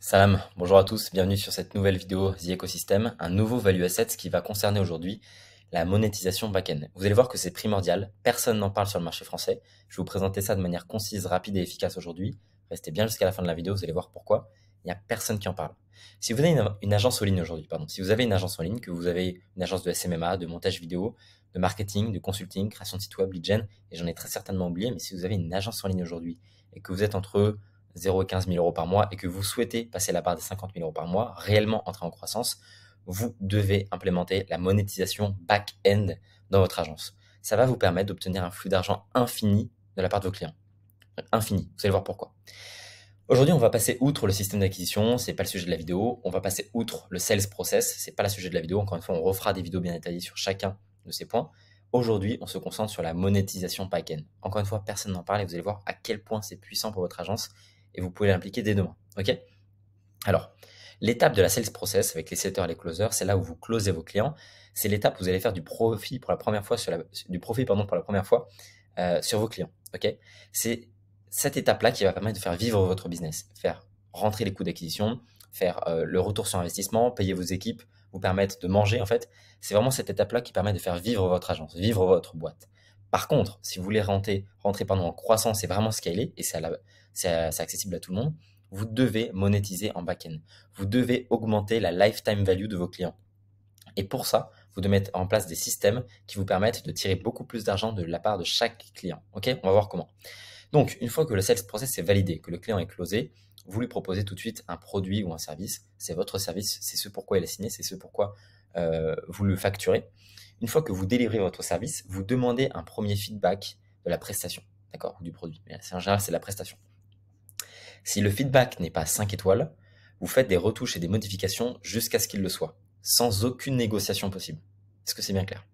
Salam, bonjour à tous, bienvenue sur cette nouvelle vidéo The Ecosystem, un nouveau value asset qui va concerner aujourd'hui la monétisation back-end. Vous allez voir que c'est primordial, personne n'en parle sur le marché français. Je vais vous présenter ça de manière concise, rapide et efficace aujourd'hui. Restez bien jusqu'à la fin de la vidéo, vous allez voir pourquoi. Il n'y a personne qui en parle. Si vous avez une agence en ligne aujourd'hui, si vous avez une agence en ligne, que vous avez une agence de SMMA, de montage vidéo, de marketing, de consulting, création de site web, lead gen, et j'en ai très certainement oublié, mais si vous avez une agence en ligne aujourd'hui et que vous êtes entre 0 et 15 000 euros par mois et que vous souhaitez passer la barre des 50 000 euros par mois, réellement entrer en croissance, vous devez implémenter la monétisation back-end dans votre agence. Ça va vous permettre d'obtenir un flux d'argent infini de la part de vos clients. Infini, vous allez voir pourquoi. Aujourd'hui, on va passer outre le système d'acquisition, c'est pas le sujet de la vidéo. On va passer outre le sales process, c'est pas le sujet de la vidéo. Encore une fois, on refera des vidéos bien détaillées sur chacun de ces points. Aujourd'hui, on se concentre sur la monétisation back-end. Encore une fois, personne n'en parle et vous allez voir à quel point c'est puissant pour votre agence et vous pouvez l'impliquer dès demain. Ok ? Alors, l'étape de la sales process avec les setters et les closers, c'est là où vous closez vos clients. C'est l'étape où vous allez faire du profit pour la première fois sur vos clients. Ok ? C'est cette étape-là qui va permettre de faire vivre votre business, faire rentrer les coûts d'acquisition, faire le retour sur investissement, payer vos équipes, vous permettre de manger en fait. C'est vraiment cette étape-là qui permet de faire vivre votre agence, vivre votre boîte. Par contre, si vous voulez rentrer en croissance et vraiment scaler, et c'est accessible à tout le monde, vous devez monétiser en back-end. Vous devez augmenter la lifetime value de vos clients. Et pour ça, vous devez mettre en place des systèmes qui vous permettent de tirer beaucoup plus d'argent de la part de chaque client. Ok ? On va voir comment. Donc, une fois que le sales process est validé, que le client est closé, vous lui proposez tout de suite un produit ou un service. C'est votre service, c'est ce pourquoi il est signé, c'est ce pourquoi vous le facturez. Une fois que vous délivrez votre service, vous demandez un premier feedback de la prestation, d'accord, du produit. Mais en général, c'est la prestation. Si le feedback n'est pas 5 étoiles, vous faites des retouches et des modifications jusqu'à ce qu'il le soit, sans aucune négociation possible. Est-ce que c'est bien clair ?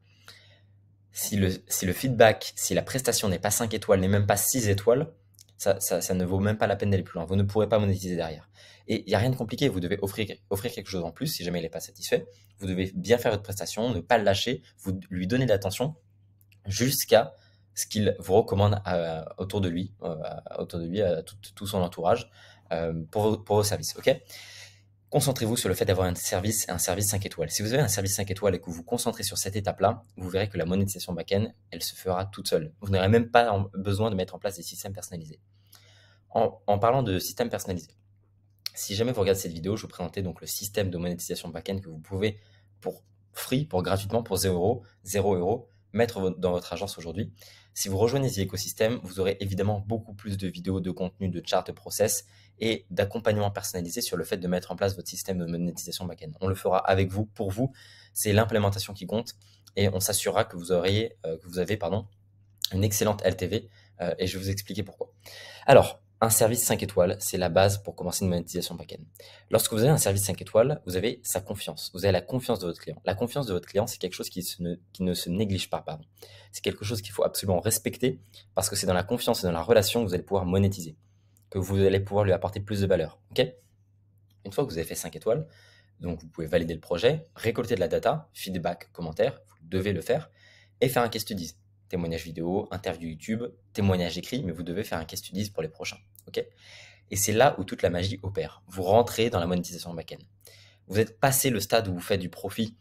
Si le feedback, si la prestation n'est pas 5 étoiles, n'est même pas 6 étoiles, ça ne vaut même pas la peine d'aller plus loin. Vous ne pourrez pas monétiser derrière. Et il n'y a rien de compliqué, vous devez offrir quelque chose en plus si jamais il n'est pas satisfait. Vous devez bien faire votre prestation, ne pas le lâcher, vous lui donner de l'attention jusqu'à ce qu'il vous recommande autour de lui, à tout son entourage, pour vos services. Ok ? Concentrez-vous sur le fait d'avoir un service 5 étoiles. Si vous avez un service 5 étoiles et que vous vous concentrez sur cette étape-là, vous verrez que la monétisation back-end, elle se fera toute seule. Vous n'aurez même pas besoin de mettre en place des systèmes personnalisés. En parlant de systèmes personnalisés, si jamais vous regardez cette vidéo, je vous présentais donc le système de monétisation back-end que vous pouvez pour gratuitement, pour 0 €, mettre dans votre agence aujourd'hui. Si vous rejoignez The Ecosystem, vous aurez évidemment beaucoup plus de vidéos, de contenu, de charts, de process et d'accompagnement personnalisé sur le fait de mettre en place votre système de monétisation back-end. On le fera avec vous, pour vous. C'est l'implémentation qui compte et on s'assurera que vous avez une excellente LTV et je vais vous expliquer pourquoi. Alors, un service 5 étoiles, c'est la base pour commencer une monétisation back-end. Lorsque vous avez un service 5 étoiles, vous avez sa confiance. Vous avez la confiance de votre client. La confiance de votre client, c'est quelque chose qui ne se néglige pas, pardon. C'est quelque chose qu'il faut absolument respecter parce que c'est dans la confiance et dans la relation que vous allez pouvoir monétiser, que vous allez pouvoir lui apporter plus de valeur. Ok ? Une fois que vous avez fait 5 étoiles, donc vous pouvez valider le projet, récolter de la data, feedback, commentaires, vous devez le faire, et faire un case studies. Témoignage vidéo, interview YouTube, témoignage écrit, mais vous devez faire un case studies pour les prochains. Ok ? Et c'est là où toute la magie opère. Vous rentrez dans la monétisation back-end. Vous êtes passé le stade où vous faites du profit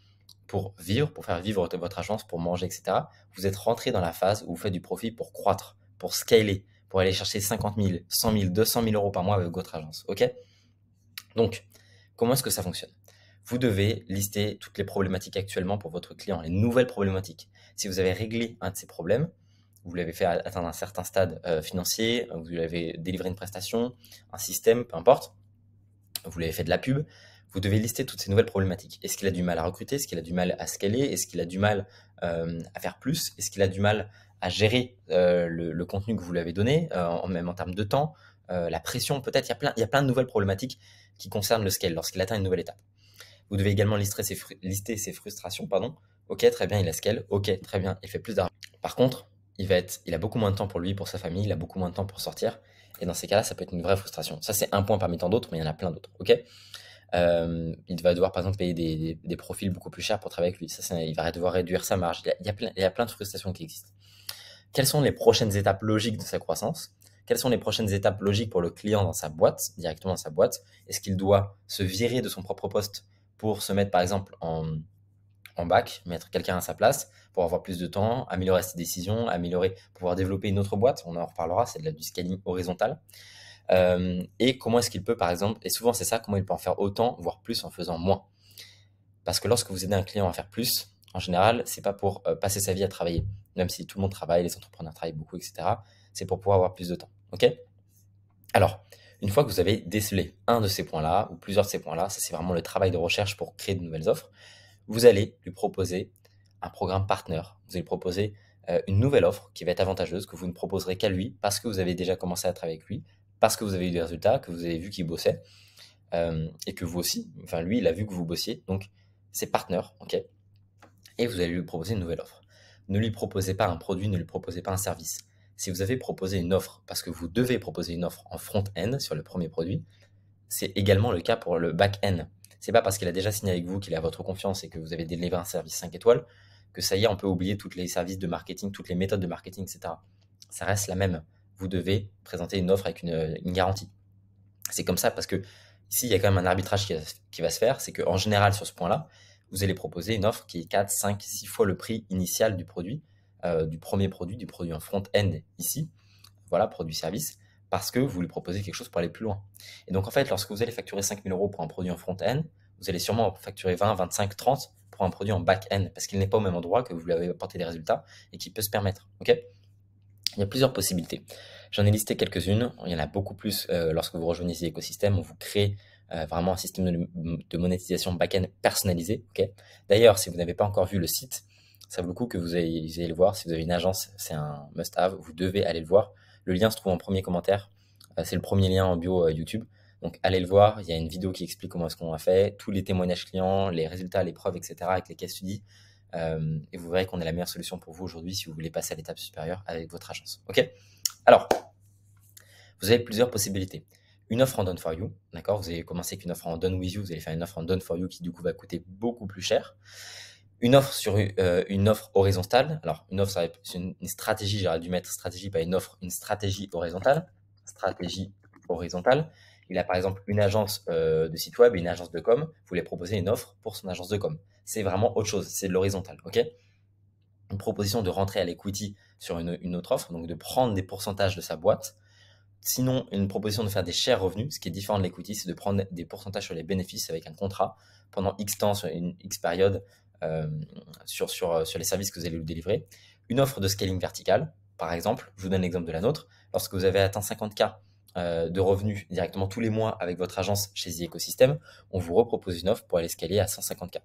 pour vivre, pour faire vivre votre agence, pour manger, etc. Vous êtes rentré dans la phase où vous faites du profit pour croître, pour scaler, pour aller chercher 50 000, 100 000, 200 000 euros par mois avec votre agence. Ok ? Donc, comment est-ce que ça fonctionne ? Vous devez lister toutes les problématiques actuellement pour votre client, les nouvelles problématiques. Si vous avez réglé un de ces problèmes, vous l'avez fait atteindre un certain stade financier, vous lui avez délivré une prestation, un système, peu importe, vous lui avez fait de la pub, vous devez lister toutes ces nouvelles problématiques. Est-ce qu'il a du mal à recruter ? Est-ce qu'il a du mal à scaler ? Est-ce qu'il a du mal à faire plus ? Est-ce qu'il a du mal à gérer le contenu que vous lui avez donné, même en termes de temps, la pression peut-être, il y a plein de nouvelles problématiques qui concernent le scale lorsqu'il atteint une nouvelle étape. Vous devez également lister ses frustrations, pardon. Ok, très bien, il a scale. Ok, très bien, il fait plus d'argent. Par contre, il a beaucoup moins de temps pour lui, pour sa famille, il a beaucoup moins de temps pour sortir. Et dans ces cas-là, ça peut être une vraie frustration. Ça, c'est un point parmi tant d'autres, mais il y en a plein d'autres. Ok ? Il va devoir, par exemple, payer des profils beaucoup plus chers pour travailler avec lui. Il va devoir réduire sa marge. Il y a plein de frustrations qui existent. Quelles sont les prochaines étapes logiques de sa croissance ? quelles sont les prochaines étapes logiques pour le client dans sa boîte, directement dans sa boîte. Est-ce qu'il doit se virer de son propre poste pour se mettre par exemple en back, mettre quelqu'un à sa place pour avoir plus de temps, améliorer ses décisions, pouvoir développer une autre boîte, on en reparlera, c'est du scaling horizontal. Et comment est-ce qu'il peut, par exemple, et souvent c'est ça, comment il peut en faire autant, voire plus en faisant moins. Parce que lorsque vous aidez un client à faire plus, en général, c'est pas pour passer sa vie à travailler, même si tout le monde travaille, les entrepreneurs travaillent beaucoup, etc. C'est pour pouvoir avoir plus de temps. Ok? Alors, une fois que vous avez décelé un de ces points-là, ou plusieurs de ces points-là, ça c'est vraiment le travail de recherche pour créer de nouvelles offres, vous allez lui proposer un programme partenaire. Vous allez proposer une nouvelle offre qui va être avantageuse, que vous ne proposerez qu'à lui, parce que vous avez déjà commencé à travailler avec lui, parce que vous avez eu des résultats, que vous avez vu qu'il bossait, et que vous aussi, enfin lui, il a vu que vous bossiez, donc c'est partenaire, ok? Et vous allez lui proposer une nouvelle offre. Ne lui proposez pas un produit, ne lui proposez pas un service. Si vous avez proposé une offre, parce que vous devez proposer une offre en front-end sur le premier produit, c'est également le cas pour le back-end. C'est pas parce qu'il a déjà signé avec vous, qu'il a votre confiance et que vous avez délivré un service 5 étoiles, que ça y est, on peut oublier tous les services de marketing, toutes les méthodes de marketing, etc. Ça reste la même. Vous devez présenter une offre avec une garantie. C'est comme ça parce que ici, il y a quand même un arbitrage qui va se faire. C'est qu'en général, sur ce point-là, vous allez proposer une offre qui est 4, 5, 6 fois le prix initial du produit, du premier produit, du produit en front-end ici. Voilà, produit-service, parce que vous lui proposez quelque chose pour aller plus loin. Et donc, en fait, lorsque vous allez facturer 5 000 € pour un produit en front-end, vous allez sûrement facturer 20, 25, 30 pour un produit en back-end, parce qu'il n'est pas au même endroit, que vous lui avez apporté des résultats et qu'il peut se permettre. Ok? Il y a plusieurs possibilités. J'en ai listé quelques-unes. Il y en a beaucoup plus lorsque vous rejoignez ces écosystèmes. On vous crée vraiment un système de monétisation back-end personnalisé. Okay. D'ailleurs, si vous n'avez pas encore vu le site, ça vaut le coup que vous ayez le voir. Si vous avez une agence, c'est un must-have. Vous devez aller le voir. Le lien se trouve en premier commentaire. C'est le premier lien en bio YouTube. Donc, allez le voir. Il y a une vidéo qui explique comment est-ce qu'on a fait, tous les témoignages clients, les résultats, les preuves, etc. avec les case studies. Et vous verrez qu'on est la meilleure solution pour vous aujourd'hui si vous voulez passer à l'étape supérieure avec votre agence. Ok? Alors, vous avez plusieurs possibilités. Une offre en done for you, d'accord? Vous allez commencer avec une offre en done with you, vous allez faire une offre en done for you qui du coup va coûter beaucoup plus cher. Une offre sur une offre horizontale. Alors, une offre, c'est une stratégie, j'aurais dû mettre stratégie, pas une offre, une stratégie horizontale. Stratégie horizontale. Il a par exemple une agence de site web et une agence de com. Vous voulez proposer une offre pour son agence de com. C'est vraiment autre chose, c'est de l'horizontal, ok? Une proposition de rentrer à l'equity sur une autre offre, donc de prendre des pourcentages de sa boîte. Sinon, une proposition de faire des shares revenus, ce qui est différent de l'equity, c'est de prendre des pourcentages sur les bénéfices avec un contrat pendant X temps, sur une X période, sur les services que vous allez lui délivrer. Une offre de scaling vertical, par exemple, je vous donne l'exemple de la nôtre. Lorsque vous avez atteint 50K de revenus directement tous les mois avec votre agence chez The Ecosystem, on vous repropose une offre pour aller scaler à 150K.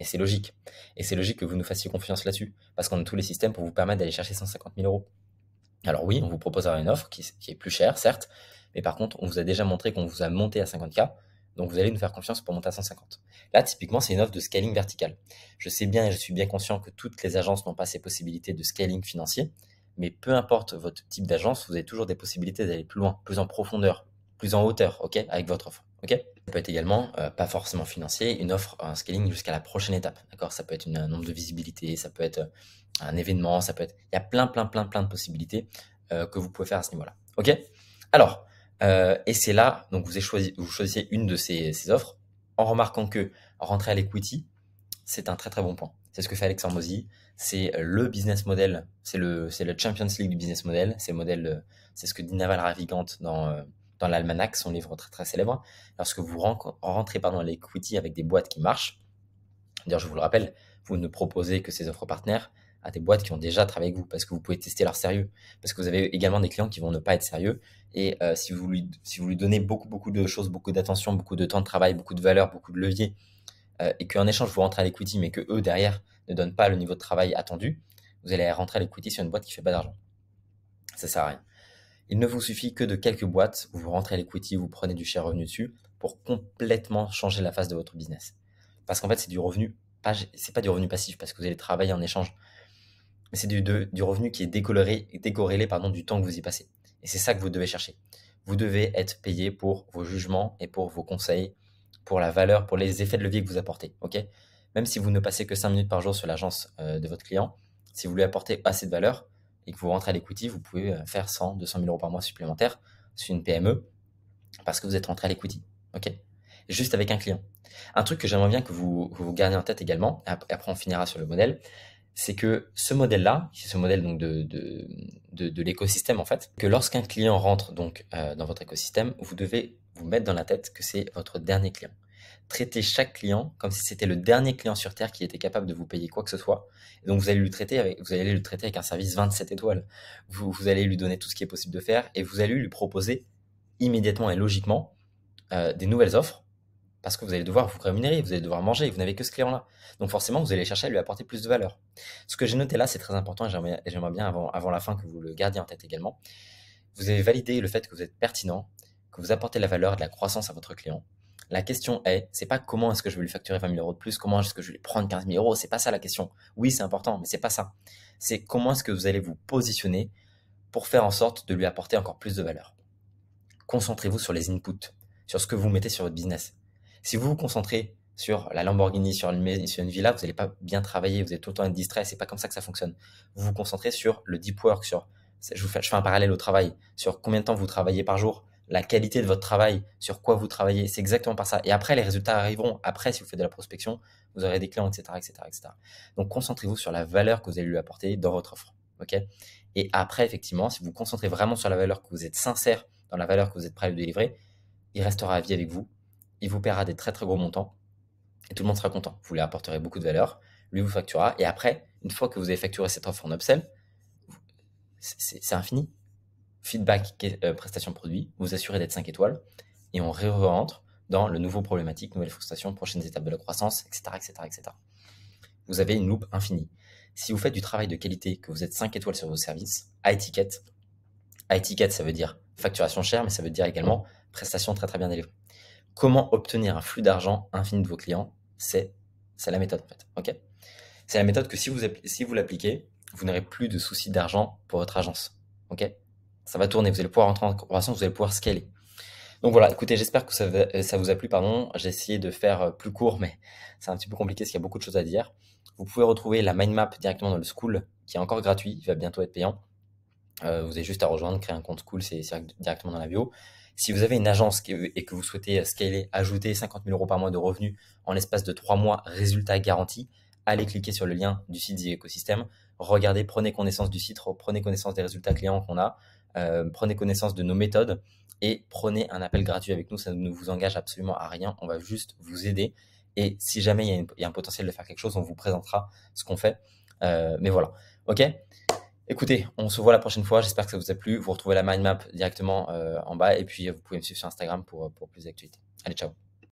Et c'est logique. Et c'est logique que vous nous fassiez confiance là-dessus, parce qu'on a tous les systèmes pour vous permettre d'aller chercher 150 000 €. Alors oui, on vous proposera une offre qui est plus chère, certes, mais par contre, on vous a déjà montré qu'on vous a monté à 50K, donc vous allez nous faire confiance pour monter à 150. Là, typiquement, c'est une offre de scaling vertical. Je sais bien et je suis bien conscient que toutes les agences n'ont pas ces possibilités de scaling financier, mais peu importe votre type d'agence, vous avez toujours des possibilités d'aller plus loin, plus en profondeur, plus en hauteur, ok, avec votre offre, ok. Ça peut être également, pas forcément financier, une offre, un scaling jusqu'à la prochaine étape, d'accord. Ça peut être un nombre de visibilité, ça peut être un événement, ça peut être, il y a plein de possibilités que vous pouvez faire à ce niveau-là, ok. Alors, et c'est là, donc vous choisissez une de ces offres, en remarquant que rentrer à l'equity, c'est un très très bon point. C'est ce que fait Alexandre Mozy. C'est le business model. C'est le Champions League du business model. C'est le modèle, c'est ce que dit Naval Ravikant dans l'Almanach, son livre très très célèbre. Lorsque vous rentrez à l'equity avec des boîtes qui marchent, d'ailleurs je vous le rappelle, vous ne proposez que ces offres partenaires à des boîtes qui ont déjà travaillé avec vous, parce que vous pouvez tester leur sérieux, parce que vous avez également des clients qui vont ne pas être sérieux, et si vous lui donnez beaucoup de choses, beaucoup d'attention, beaucoup de temps de travail, beaucoup de valeur, beaucoup de leviers, et qu'en échange vous rentrez à l'equity, mais que eux derrière ne donnent pas le niveau de travail attendu, vous allez rentrer à l'equity sur une boîte qui fait pas d'argent. Ça sert à rien. Il ne vous suffit que de quelques boîtes où vous rentrez à l'equity, vous prenez du share revenu dessus pour complètement changer la face de votre business. Parce qu'en fait, c'est du revenu, c'est pas du revenu passif parce que vous allez travailler en échange, mais c'est du revenu qui est décorrélé du temps que vous y passez. Et c'est ça que vous devez chercher. Vous devez être payé pour vos jugements et pour vos conseils, pour la valeur, pour les effets de levier que vous apportez. Ok. Même si vous ne passez que 5 minutes par jour sur l'agence de votre client, si vous lui apportez assez de valeur, et que vous rentrez à l'equity, vous pouvez faire 100, 200 000 euros par mois supplémentaires sur une PME parce que vous êtes rentré à l'equity. Ok? Juste avec un client. Un truc que j'aimerais bien que vous gardiez en tête également, et après on finira sur le modèle, c'est que ce modèle-là, c'est ce modèle donc de l'écosystème en fait, que lorsqu'un client rentre donc dans votre écosystème, vous devez vous mettre dans la tête que c'est votre dernier client. Traitez chaque client comme si c'était le dernier client sur Terre qui était capable de vous payer quoi que ce soit. Et donc vous allez le traiter avec un service 27 étoiles. Vous allez lui donner tout ce qui est possible de faire et vous allez lui proposer immédiatement et logiquement des nouvelles offres parce que vous allez devoir vous rémunérer, vous allez devoir manger et vous n'avez que ce client-là. Donc forcément, vous allez chercher à lui apporter plus de valeur. Ce que j'ai noté là, c'est très important et j'aimerais bien avant la fin que vous le gardiez en tête également. Vous avez validé le fait que vous êtes pertinent, que vous apportez de la valeur, de la croissance à votre client. La question c'est pas comment est-ce que je vais lui facturer 20 000 euros de plus, comment est-ce que je vais lui prendre 15 000 euros, c'est pas ça la question. Oui, c'est important, mais c'est pas ça. C'est comment est-ce que vous allez vous positionner pour faire en sorte de lui apporter encore plus de valeur. Concentrez-vous sur les inputs, sur ce que vous mettez sur votre business. Si vous vous concentrez sur la Lamborghini, sur une villa, vous n'allez pas bien travailler, vous allez tout le temps être distrait, c'est pas comme ça que ça fonctionne. Vous vous concentrez sur le deep work, je fais un parallèle au travail, sur combien de temps vous travaillez par jour, la qualité de votre travail, sur quoi vous travaillez, c'est exactement par ça. Et après, les résultats arriveront. Après, si vous faites de la prospection, vous aurez des clients, etc., etc., etc. Donc, concentrez-vous sur la valeur que vous allez lui apporter dans votre offre. Ok? Et après, effectivement, si vous vous concentrez vraiment sur la valeur, que vous êtes sincère dans la valeur que vous êtes prêt à lui délivrer, il restera à vie avec vous. Il vous paiera des très très gros montants et tout le monde sera content. Vous lui apporterez beaucoup de valeur, lui vous facturera et après, une fois que vous avez facturé cette offre en upsell, c'est infini. Feedback, prestation produit, vous assurez d'être 5 étoiles et on rentre dans le nouveau problématique, nouvelle frustration, prochaines étapes de la croissance, etc., etc., etc. Vous avez une loupe infinie. Si vous faites du travail de qualité, que vous êtes 5 étoiles sur vos services, à étiquette, ça veut dire facturation chère, mais ça veut dire également prestation très très bien délivrée. Comment obtenir un flux d'argent infini de vos clients? C'est la méthode en fait. Ok? C'est la méthode que si vous l'appliquez, vous n'aurez plus de soucis d'argent pour votre agence. Ok? Ça va tourner, vous allez pouvoir rentrer en croissance, vous allez pouvoir scaler. Donc voilà, écoutez, j'espère que ça vous a plu, pardon. J'ai essayé de faire plus court, mais c'est un petit peu compliqué parce qu'il y a beaucoup de choses à dire. Vous pouvez retrouver la mind map directement dans le School, qui est encore gratuit, il va bientôt être payant. Vous avez juste à rejoindre, créer un compte School, c'est directement dans la bio. Si vous avez une agence et que vous souhaitez scaler, ajouter 50 000 euros par mois de revenus en l'espace de 3 mois, résultat garanti, allez cliquer sur le lien du site The Ecosystem. Regardez, prenez connaissance du site, prenez connaissance des résultats clients qu'on a, prenez connaissance de nos méthodes et prenez un appel gratuit avec nous. Ça ne vous engage absolument à rien. On va juste vous aider. Et si jamais il y a un potentiel de faire quelque chose, on vous présentera ce qu'on fait. Mais voilà. OK? Écoutez, on se voit la prochaine fois. J'espère que ça vous a plu. Vous retrouvez la mind map directement en bas. Et puis, vous pouvez me suivre sur Instagram pour plus d'actualités. Allez, ciao.